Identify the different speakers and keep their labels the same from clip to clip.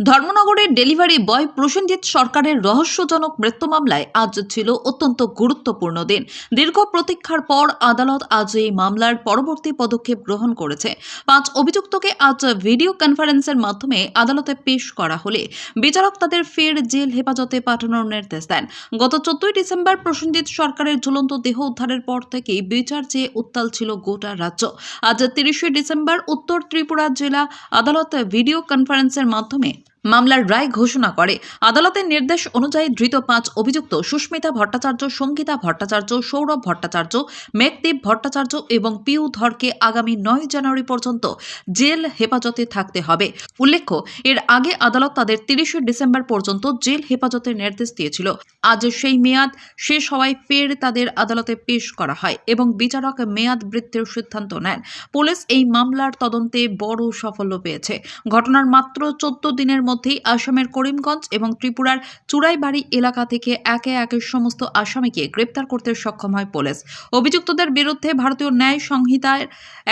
Speaker 1: ধর্মনগরের delivery boy Prosenjit সরকারের রহস্যজনক মৃত্যু মামলায় আজ ছিল অত্যন্ত গুরুত্বপূর্ণ দিন। দীর্ঘ প্রতীক্ষার পর আদালত আজ এই মামলার পরবর্তী পদক্ষেপ গ্রহণ করেছে। 5 অভিযুক্তকে আজ ভিডিও কনফারেন্সের মাধ্যমে আদালতে পেশ করা হলে বিচারক তাদের ফের জেল হেফাজতে পাঠানোর নির্দেশ দেন। গত 14 ডিসেম্বর প্রসেনজিৎ সরকারের ঝুলন্ত দেহ উদ্ধারের পর থেকেই বিচার চেয়ে উত্তাল ছিল গোটা রাজ্য। আজ 30 ডিসেম্বর উত্তর ত্রিপুরা জেলা আদালত ভিডিও কনফারেন্সের মাধ্যমে মামলার রায় ঘোষণা করে। আদালতের নির্দেশ অনুযায়ী ধৃত 5 অভিযুক্ত সুস্মিতা ভট্টাচার্য, সঙ্গীতা ভট্টাচার্য, সৌরভ ভট্টাচার্য, মেঘদীপ ভট্টাচার্য এবং পিউ ধরকে আগামী 9 জানুয়ারি পর্যন্ত জেল হেফাজতে থাকতে হবে। উল্লেখ্য, এর আগে আদালত তাদের 30 ডিসেম্বর পর্যন্ত জেল হেফাজতের নির্দেশ দিয়েছিল। আজ সেই মেয়াদ শেষ হওয়ায় ফের তাদের আদালতে পেশ করা হয় এবং বিচারক মেয়াদ বৃদ্ধির সিদ্ধান্ত নেন। পুলিশ এই মামলার তদন্তে বড় সাফল্য পেয়েছে। ঘটনার মাত্র 14 দিনের মধ্যেই আসামের করিমগঞ্জ এবং ত্রিপুরার চুরাইবাড়ি এলাকা থেকে একে একে সমস্ত আসামিকে গ্রেপ্তার করতে সক্ষম হয় পুলিশ। অভিযুক্তদের বিরুদ্ধে ভারতীয় ন্যায় সংহিতার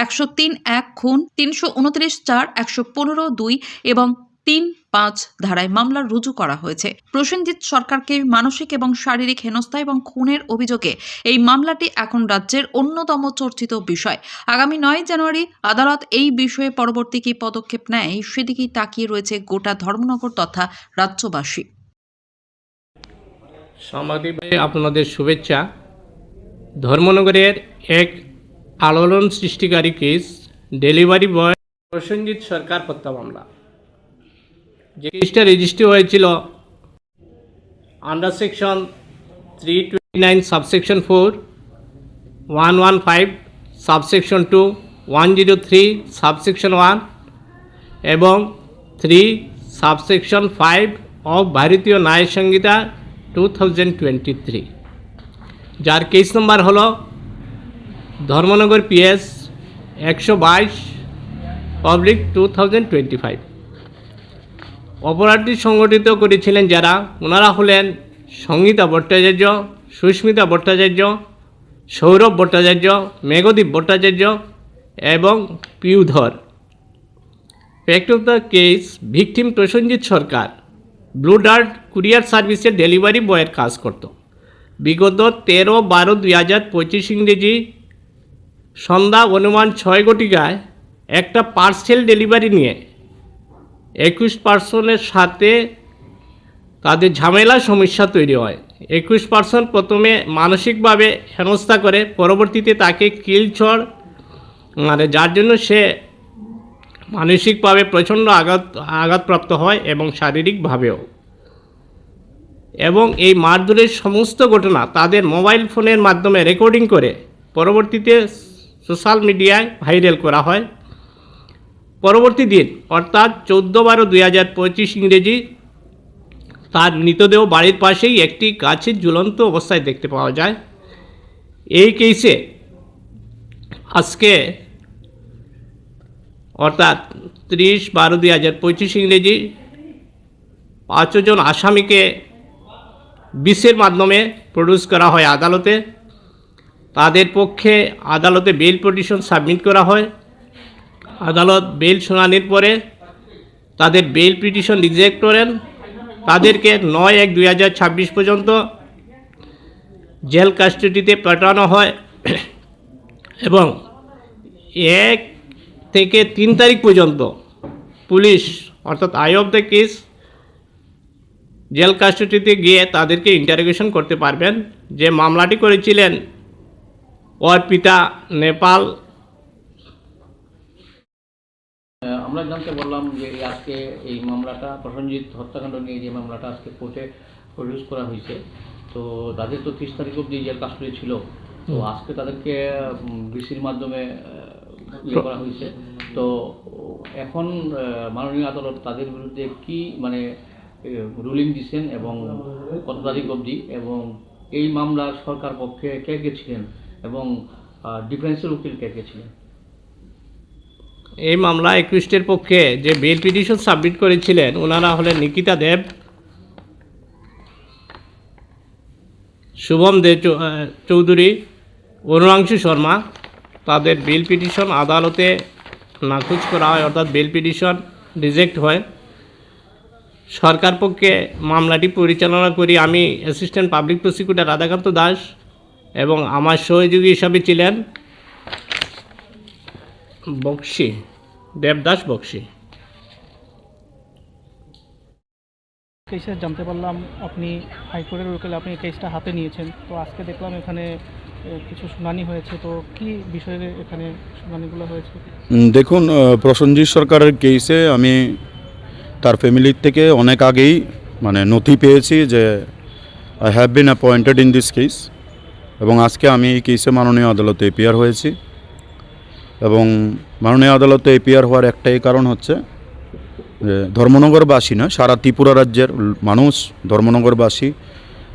Speaker 1: 103(1) খুন, 329(4), 115(2) এবং 3(5) ধারায় মামলা রুজু করা হয়েছে। প্রসেনজিৎ সরকারকে মানসিক এবং শারীরিক হেনস্থা এবং খুনের অভিযোগে এই মামলাটি এখন রাজ্যের অন্যতম চর্চিত বিষয়। আগামী 9 জানুয়ারি আদালত এই বিষয়ে পরবর্তী কী পদক্ষেপ নেয় সেদিকেই তাকিয়ে রয়েছে গোটা ধর্মনগর তথা রাজ্যবাসী।
Speaker 2: সাংবাদিক ভাই, আপনাদের শুভেচ্ছা। ধর্মনগরের এক আলোড়ন সৃষ্টিকারী কেস, ডেলিভারি বয় প্রসেনজিৎ সরকার হত্যা মামলা। যে কেসটা রেজিস্ট্রি হয়েছিল under section 329 subsection 4, 115 subsection 2, 103 subsection 1 এবং 3 সাবসেকশন 5 অফ ভারতীয় ন্যায় সংহিতা 2023, যার কেস নাম্বার হলো ধর্মনগর PS 122 পাবলিক 2025। অপরাধটি সংগঠিত করেছিলেন যারা, ওনারা হলেন সঙ্গীতা ভট্টাচার্য, সুস্মিতা ভট্টাচার্য, সৌরভ ভট্টাচার্য, মেঘদীপ ভট্টাচার্য এবং Piudhar. Fact of the case, victim Prosenjit Sarkar Blue Dart courier সার্ভিসের ডেলিভারি বয়ের কাজ করত। বিগত 13/12/2025 ইংরেজি সন্ধ্যা অনুমান 6 ঘটিকায় একটা পার্সেল ডেলিভারি নিয়ে 21 পার্সনের সাথে তাদের ঝামেলা সমস্যা তৈরি হয়। 21 পার্সন প্রথমে মানসিকভাবে হেনস্থা করে, পরবর্তীতে তাকে কিলচড় যার জন্য সে মানসিকভাবে প্রচণ্ড আঘাতপ্রাপ্ত হয় এবং শারীরিকভাবেও। এবং এই মারধরের সমস্ত ঘটনা তাদের মোবাইল ফোনের মাধ্যমে রেকর্ডিং করে পরবর্তীতে সোশ্যাল মিডিয়ায় ভাইরাল করা হয়। পরবর্তী দিন অর্থাৎ 14/12/2025 ইংরেজি তার মৃতদেহ বাড়ির পাশেই একটি গাছের ঝুলন্ত অবস্থায় দেখতে পাওয়া যায়। এই কেসে আজকে অর্থাৎ 30/12/2025 ইংরেজি 5 জন আসামিকে বিশের মাধ্যমে প্রডিউস করা হয় আদালতে। তাদের পক্ষে আদালতে বেল পিটিশন সাবমিট করা হয়। আদালত বেল শুনানির পরে তাদের বেল পিটিশন রিজেক্ট করেন। তাদেরকে 9/1/2026 পর্যন্ত জেল কাস্টাডিতে পাঠানো হয় এবং 1 থেকে 3 তারিখ পর্যন্ত পুলিশ অর্থাৎ I of the case jail কাস্টাডিতে গিয়ে তাদেরকে ইন্টারোগেশন করতে পারবেন। যে মামলাটি করেছিলেন অর্পিতা নেপাল।
Speaker 3: আমরা জানতে বললাম যে আজকে এই মামলাটা প্রসেনজিৎ হত্যাকাণ্ড নিয়ে যে মামলাটা আজকে কোর্টে প্রডিউস করা হয়েছে, তো তাদের তো 30 তারিখ অবধি জেল কাস্টাডি ছিল, তো আজকে তাদেরকে বিসির মাধ্যমে ইয়ে করা হয়েছে। তো এখন মাননীয় আদালত তাদের বিরুদ্ধে কি রুলিং দিচ্ছেন এবং কত তারিখ অবধি, এবং এই মামলার সরকার পক্ষে কে কে ছিলেন এবং ডিফেন্সের উকিল কে কে ছিলেন?
Speaker 2: এই মামলা 21 পক্ষে যে বেল পিটিশন সাবমিট করেছিলেন ওনারা হলেন নিকিতা দেব, শুভম দে চৌধুরী, অনুরাংশু শর্মা। তাদের বেল পিটিশন আদালতে নাকচ করা হয়, অর্থাৎ বেল পিটিশন রিজেক্ট হয়। সরকার পক্ষে মামলাটি পরিচালনা করি আমি assistant public prosecutor Radhakanta Das এবং আমার সহযোগী হিসাবে ছিলেন বক্সি দেবদাস বক্সি।
Speaker 4: কেসে জানতে পারলাম আপনি হাইকোর্টের উকিল, আপনি কেসটা হাতে নিয়েছেন। তো আজকে দেখলাম এখানে কিছু শুনানি হয়েছে, তো কি বিষয়ে এখানে শুনানিগুলো হয়েছে?
Speaker 5: দেখুন, প্রসেনজিৎ সরকারের কেসে আমি তার ফ্যামিলির থেকে অনেক আগেই নথি পেয়েছি যে I have been appointed in this case, এবং আজকে আমি এই কেসে মাননীয় আদালতে এপিয়ার হয়েছি। এবং মাননীয় আদালতে এপিয়ার হওয়ার একটাই কারণ হচ্ছে যে ধর্মনগরবাসী নয়, সারা ত্রিপুরা রাজ্যের মানুষ ধর্মনগরবাসী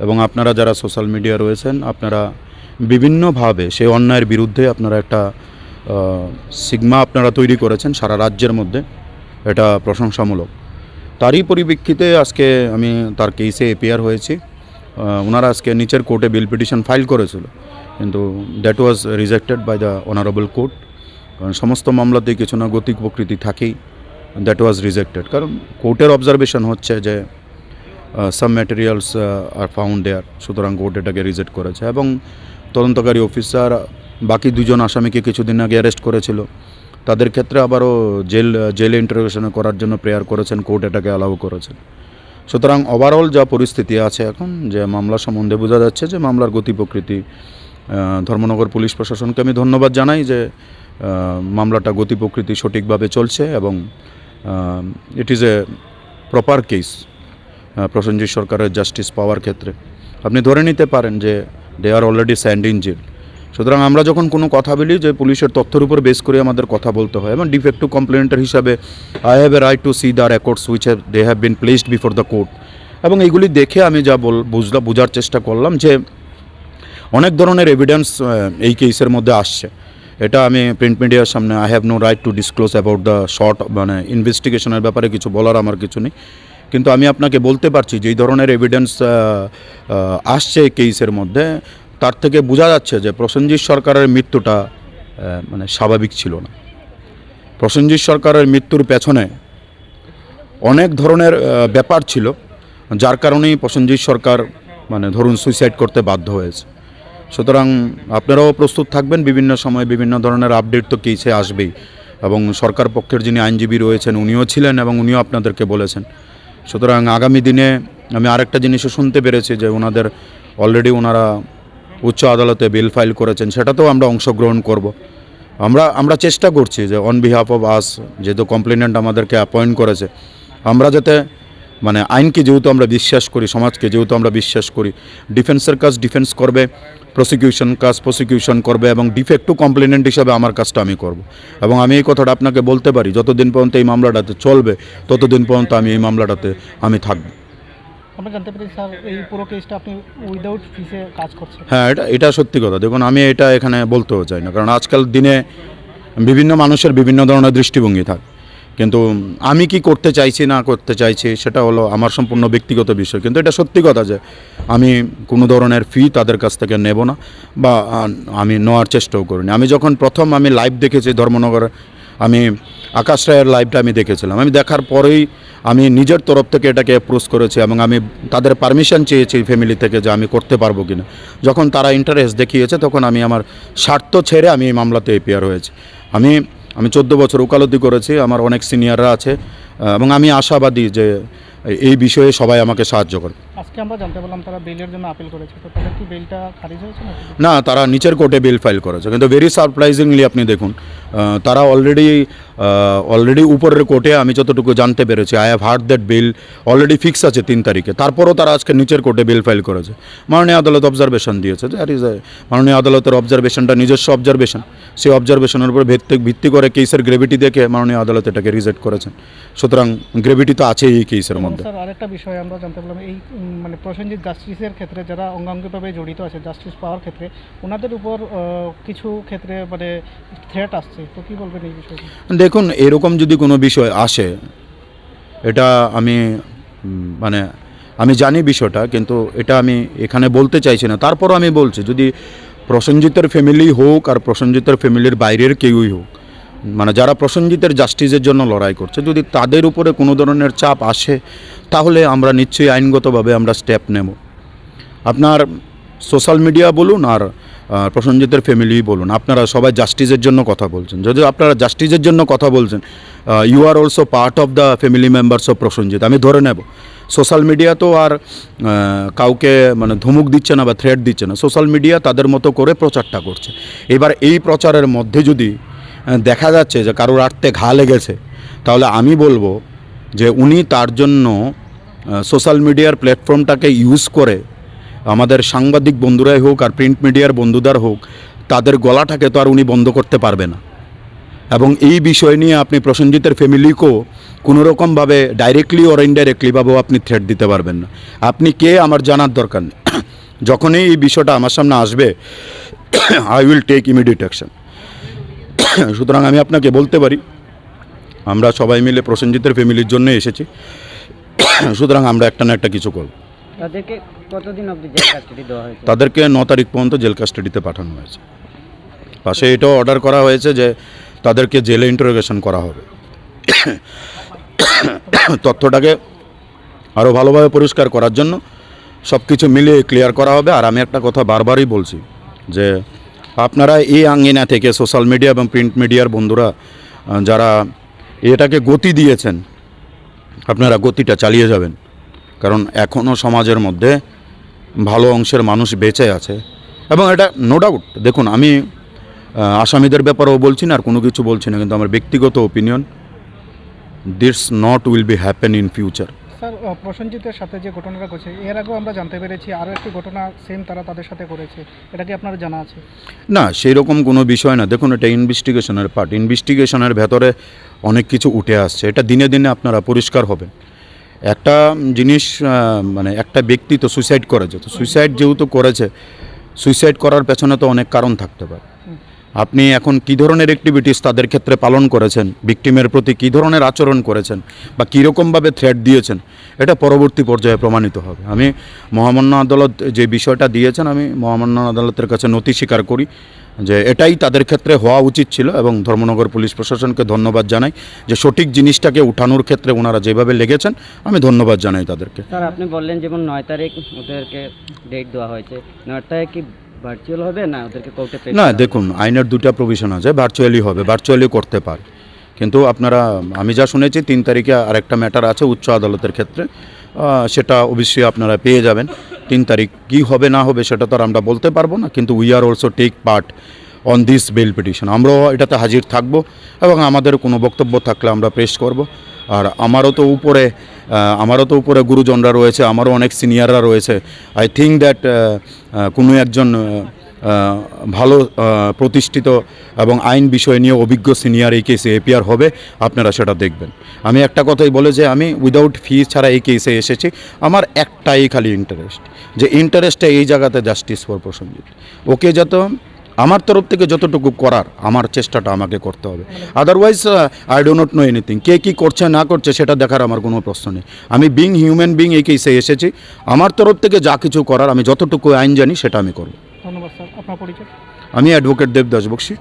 Speaker 5: এবং আপনারা যারা সোশ্যাল মিডিয়া রয়েছেন, আপনারা বিভিন্নভাবে সেই অন্যায়ের বিরুদ্ধে আপনারা একটা সিগমা আপনারা তৈরি করেছেন সারা রাজ্যের মধ্যে, এটা প্রশংসামূলক। তারই পরিপ্রেক্ষিতে আজকে আমি তার কেসে এপিয়ার হয়েছি। ওনারা আজকে নিচের কোর্টে বিল পিটিশন ফাইল করেছিল, কিন্তু that was rejected by the honourable court. কারণ সমস্ত মামলাতেই কিছু না গতি প্রকৃতি থাকেই, দ্যাট ওয়াজ রিজেক্টেড। কারণ কোর্টের অবজারভেশন হচ্ছে যে সাম ম্যাটেরিয়ালস আর ফাউন্ড দেয়ার, সুতরাং কোর্ট এটাকে রিজেক্ট করেছে। এবং তদন্তকারী অফিসার বাকি দুজন আসামিকে কিছুদিন আগে অ্যারেস্ট করেছিল, তাদের ক্ষেত্রে আবারও জেলে ইন্টারোগেশন করার জন্য প্রেয়ার করেছেন, কোর্ট এটাকে অ্যালাউ করেছেন। সুতরাং ওভারঅল যা পরিস্থিতি আছে এখন, যে মামলা সম্বন্ধে বোঝা যাচ্ছে যে মামলার গতি প্রকৃতি, ধর্মনগর পুলিশ প্রশাসনকে আমি ধন্যবাদ জানাই যে মামলাটা গতি প্রকৃতি সঠিকভাবে চলছে এবং it is a proper case. Prosenjit সরকারের জাস্টিস পাওয়ার ক্ষেত্রে আপনি ধরে নিতে পারেন যে দে আর অলরেডি স্যান্ড ইন জেল। সুতরাং আমরা যখন কোনো কথা বলি যে পুলিশের তথ্যের উপর বেস করে আমাদের কথা বলতে হয়, এবং ডিফেক্টিভ কমপ্লেন্টের হিসাবে I have a right to see the records which they have been placed before the court. এবং এইগুলি দেখে আমি যা বোঝার চেষ্টা করলাম যে অনেক ধরনের এভিডেন্স এই কেসের মধ্যে আসছে। এটা আমি প্রিন্ট মিডিয়ার সামনে I have no right to disclose about the short ইনভেস্টিগেশনের ব্যাপারে কিছু বলার আমার কিছু নেই, কিন্তু আমি আপনাকে বলতে পারছি যে এই ধরনের এভিডেন্স আসছে এই কেসের মধ্যে, তার থেকে বোঝা যাচ্ছে যে প্রসেনজিৎ সরকারের মৃত্যুটা স্বাভাবিক ছিল না। প্রসেনজিৎ সরকারের মৃত্যুর পেছনে অনেক ধরনের ব্যাপার ছিল, যার কারণেই প্রসেনজিৎ সরকার ধরুন সুইসাইড করতে বাধ্য হয়েছে। সুতরাং আপনারাও প্রস্তুত থাকবেন, বিভিন্ন সময় বিভিন্ন ধরনের আপডেট তো কেসে আসবেই। এবং সরকার পক্ষের যিনি আইনজীবী রয়েছেন উনিও ছিলেন এবং উনিও আপনাদেরকে বলেছেন। সুতরাং আগামী দিনে আমি আরেকটা জিনিসও শুনতে পেরেছি যে ওনারা উচ্চ আদালতে বিল ফাইল করেছেন, সেটাতেও আমরা অংশগ্রহণ করব। আমরা চেষ্টা করছি যে অন বিহাফ অফ আস, যেহেতু কমপ্লেনেন্ট আমাদেরকে অ্যাপয়েন্ট করেছে, আমরা যাতে আইনকে যেহেতু আমরা বিশ্বাস করি, সমাজকে যেহেতু আমরা বিশ্বাস করি, ডিফেন্সের কাজ ডিফেন্স করবে, প্রসিকিউশন কাজ প্রসিকিউশন করবে, এবং ডিফেক্টিভ কমপ্লেনেন্ট হিসাবে আমার কাজটা আমি করব। এবং আমি এই কথাটা আপনাকে বলতে পারি, যতদিন পর্যন্ত এই মামলাটাতে চলবে ততদিন পর্যন্ত আমি এই মামলাটাতে আমি থাকব।
Speaker 4: আমরা জানতে পারি স্যার, এই পুরো কেসটা আপনি উইদাউট ফিসে কাজ করছেন?
Speaker 5: হ্যাঁ, এটা সত্যি কথা। দেখুন, আমি এটা এখানে বলতেও চাই না, কারণ আজকাল দিনে বিভিন্ন মানুষের বিভিন্ন ধরনের দৃষ্টিভঙ্গি থাকে, কিন্তু আমি কি করতে চাইছি না করতে চাইছি সেটা হলো আমার সম্পূর্ণ ব্যক্তিগত বিষয়। কিন্তু এটা সত্যি কথা যে আমি কোনো ধরনের ফি তাদের কাছ থেকে নেব না, বা আমি নেওয়ার চেষ্টাও করিনি। আমি যখন প্রথম লাইভ দেখেছি ধর্মনগরে, আমি আকাশ রায়ের লাইভটা আমি দেখেছিলাম। আমি দেখার পরেই আমি নিজের তরফ থেকে এটাকে অ্যাপ্রোচ করেছি এবং আমি তাদের পারমিশন চেয়েছি ফ্যামিলি থেকে যে আমি করতে পারবো কিনা। যখন তারা ইন্টারেস্ট দেখিয়েছে তখন আমি আমার স্বার্থ ছেড়ে আমি এই মামলাতে এপিয়ার হয়েছি। আমি 14 বছর ওকালতি করেছি, আমার অনেক সিনিয়ররা আছে এবং আমি আশাবাদী যে এই বিষয়ে সবাই আমাকে সাহায্য করে।
Speaker 4: আজকে আমরা জানতে পারলাম তারা বেলের জন্য আপিল করেছে, তো তাদের কি বেলটা খারিজ হয়েছে নাকি?
Speaker 5: না, তারা নিচের কোর্টে বিল ফাইল করেছে, কিন্তু ভেরি সারপ্রাইজিংলি আপনি দেখুন তারা অলরেডি উপরের কোর্টে, আমি যতটুকু জানতে পেরেছি, I have heard that bill already fix আছে 3 তারিখে। তারপরও তারা আজকে নিচের কোর্টে বিল ফাইল করেছে। মাননীয় আদালত অবজারভেশন দিয়েছে, দ্যাট ইজ মাননীয় আদালতের অবজারভেশনটা নিজস্ব অবজারভেশন। সেই অবজারভেশনের উপর ভিত্তি করে কেসের গ্রেভিটি দেখে মাননীয় আদালত এটাকে রিজেক্ট করেছেন। সুতরাং গ্রেভিটি তো আছে এই কেসের মধ্যে।
Speaker 4: স্যার, আরেকটা বিষয় আমরা জানতে পারলাম, এই প্রসেনজিৎ জাস্টিসের ক্ষেত্রে যারা অঙ্গাঙ্গিভাবে জড়িত আছে জাস্টিস পাওয়ার ক্ষেত্রে, ওনাদের উপর কিছু ক্ষেত্রে থ্রেট আসছে, তো কী বলবেন এই বিষয়ে?
Speaker 5: দেখুন, এরকম যদি কোনো বিষয় আসে, এটা আমি জানি বিষয়টা, কিন্তু এটা আমি এখানে বলতে চাইছি না। তারপরও আমি বলছি, যদি প্রসেনজিতের ফ্যামিলি হোক আর প্রসেনজিতের ফ্যামিলির বাইরের কেউই হোক, মানে যারা প্রসেনজিতের জাস্টিসের জন্য লড়াই করছে, যদি তাদের উপরে কোনো ধরনের চাপ আসে তাহলে আমরা নিশ্চয়ই আইনগতভাবে আমরা স্টেপ নেব। আপনার সোশ্যাল মিডিয়া বলুন আর প্রসেনজিতের ফ্যামিলি বলুন, আপনারা সবাই জাস্টিসের জন্য কথা বলছেন। যদি আপনারা জাস্টিসের জন্য কথা বলছেন, you are also part of the family members of Prosenjit. আমি ধরে নেব সোশ্যাল মিডিয়া তো আর কাউকে মানে ধমক দিচ্ছে না বা থ্রেট দিচ্ছে না, সোশ্যাল মিডিয়া তাদের মতো করে প্রচারটা করছে। এবার এই প্রচারের মধ্যে যদি দেখা যাচ্ছে যে কারোর আর্থে ঘা লেগেছে, তাহলে আমি বলবো যে উনি তার জন্য সোশ্যাল মিডিয়ার প্ল্যাটফর্মটাকে ইউজ করে আমাদের সাংবাদিক বন্ধুরাই হোক আর প্রিন্ট মিডিয়ার বন্ধুদার হোক, তাদের গলাটাকে তো আর উনি বন্ধ করতে পারবে না। এবং এই বিষয় নিয়ে আপনি প্রসেনজিতের ফ্যামিলিকেও কোনোরকমভাবে ডাইরেক্টলি ওর ইনডাইরেক্টলিভাবেও আপনি থ্রেট দিতে পারবেন না। আপনি কে আমার জানার দরকার নেই। যখনই এই বিষয়টা আমার সামনে আসবে, I will take immediate action. সুতরাং আমি আপনাকে বলতে পারি, আমরা সবাই মিলে প্রসেনজিতের ফ্যামিলির জন্য এসেছি, সুতরাং আমরা একটা না একটা কিছু করব।
Speaker 6: তাদেরকে কতদিন অবধি জেল কাস্টাডি দেওয়া হয়েছে?
Speaker 5: তাদেরকে 9 তারিখ পর্যন্ত জেল কাস্টাডিতে পাঠানো হয়েছে। পাশে এটাও অর্ডার করা হয়েছে যে তাদেরকে জেলে ইন্টারোগেশন করা হবে, তথ্যটাকে আরও ভালোভাবে পরিষ্কার করার জন্য সব কিছু মিলিয়ে ক্লিয়ার করা হবে। আর আমি একটা কথা বারবারই বলছি যে আপনারা এই আঙ্গিনা থেকে সোশ্যাল মিডিয়া এবং প্রিন্ট মিডিয়ার বন্ধুরা যারা এটাকে গতি দিয়েছেন, আপনারা গতিটা চালিয়ে যাবেন, কারণ এখনও সমাজের মধ্যে ভালো অংশের মানুষ বেঁচে আছে। এবং এটা নো ডাউট, দেখুন আমি আসামিদের ব্যাপারেও বলছি না আর কোনো কিছু বলছি না, কিন্তু আমার ব্যক্তিগত opinion, this not will be happen in future.
Speaker 4: Sir, প্রসেনজিতের সাথে যে ঘটনাটা ঘটেছে এর আগেও আমরা জানতে পেরেছি আরও একটি ঘটনা সেম তারা তাদের সাথে করেছে, এটা কি আপনার জানা আছে?
Speaker 5: না, সেই রকম কোনো বিষয় না। দেখুন, এটা ইনভেস্টিগেশনের পার্ট, ইনভেস্টিগেশনের ভেতরে অনেক কিছু উঠে আসছে, এটা দিনে দিনে আপনারা পরিষ্কার হবেন। একটা জিনিস মানে একটা ব্যক্তি তো সুইসাইড করেছে, তো সুইসাইড যেহেতু করেছে, সুইসাইড করার পেছনে তো অনেক কারণ থাকতে পারে। আপনি এখন কী ধরনের অ্যাক্টিভিটিস তাদের ক্ষেত্রে পালন করেছেন, ভিকটিমের প্রতি কী ধরনের আচরণ করেছেন বা কীরকমভাবে থ্রেট দিয়েছেন, এটা পরবর্তী পর্যায়ে প্রমাণিত হবে। আমি মহামান্য আদালত যে বিষয়টা দিয়েছেন, আমি মহামান্য আদালতের কাছে নথি স্বীকার করি যে এটাই তাদের ক্ষেত্রে হওয়া উচিত ছিল, এবং ধর্মনগর পুলিশ প্রশাসনকে ধন্যবাদ জানাই যে সঠিক জিনিসটাকে উঠানোর ক্ষেত্রে ওনারা যেভাবে লেগেছেন, আমি ধন্যবাদ জানাই তাদেরকে।
Speaker 6: স্যার, আপনি বললেন যেমন 9 তারিখ ওদেরকে ডেট দেওয়া হয়েছে, 9 তারিখ কি ভার্চুয়াল হবে না ওদেরকে কোর্টে?
Speaker 5: না, দেখুন আইনের দুটা প্রভিশন আছে, ভার্চুয়ালি হবে, ভার্চুয়ালি করতে পারে, কিন্তু আপনারা আমি যা শুনেছি 3 তারিখে আরেকটা ম্যাটার আছে উচ্চ আদালতের ক্ষেত্রে, সেটা অবশ্যই আপনারা পেয়ে যাবেন। 3 তারিখ কী হবে না হবে সেটা তো আর আমরা বলতে পারবো না, কিন্তু we are also take part on this bail petition. আমরাও এটাতে হাজির থাকব এবং আমাদের কোনো বক্তব্য থাকলে আমরা পেশ করব। আর আমারও তো উপরে গুরুজনরা রয়েছে, আমারও অনেক সিনিয়ররা রয়েছে। আই থিঙ্ক দ্যাট কোনো একজন ভালো প্রতিষ্ঠিত এবং আইন বিষয় নিয়ে অভিজ্ঞ সিনিয়র এই কেসে এপিআর হবে, আপনারা সেটা দেখবেন। আমি একটা কথাই বলে যে আমি উইদাউট ফি ছাড়া এই কেসে এসেছি, আমার একটাই খালি ইন্টারেস্ট, যে ইন্টারেস্টটা এই জায়গাতে জাস্টিস ফর প্রসেনজিৎ। ওকে যত আমার তরফ থেকে যতটুকু করার আমার চেষ্টাটা আমাকে করতে হবে, otherwise I do not know anything. কে কী করছে না করছে সেটা দেখার আমার কোনো প্রশ্ন নেই। আমি বিং হিউম্যান বিং এই কেসে এসেছি, আমার তরফ থেকে যা কিছু করার আমি যতটুকু আইন জানি সেটা আমি করব।
Speaker 4: ধন্যবাদ স্যার। আপনার পরিচয়?
Speaker 5: আমি অ্যাডভোকেট দেবদাস বক্সি।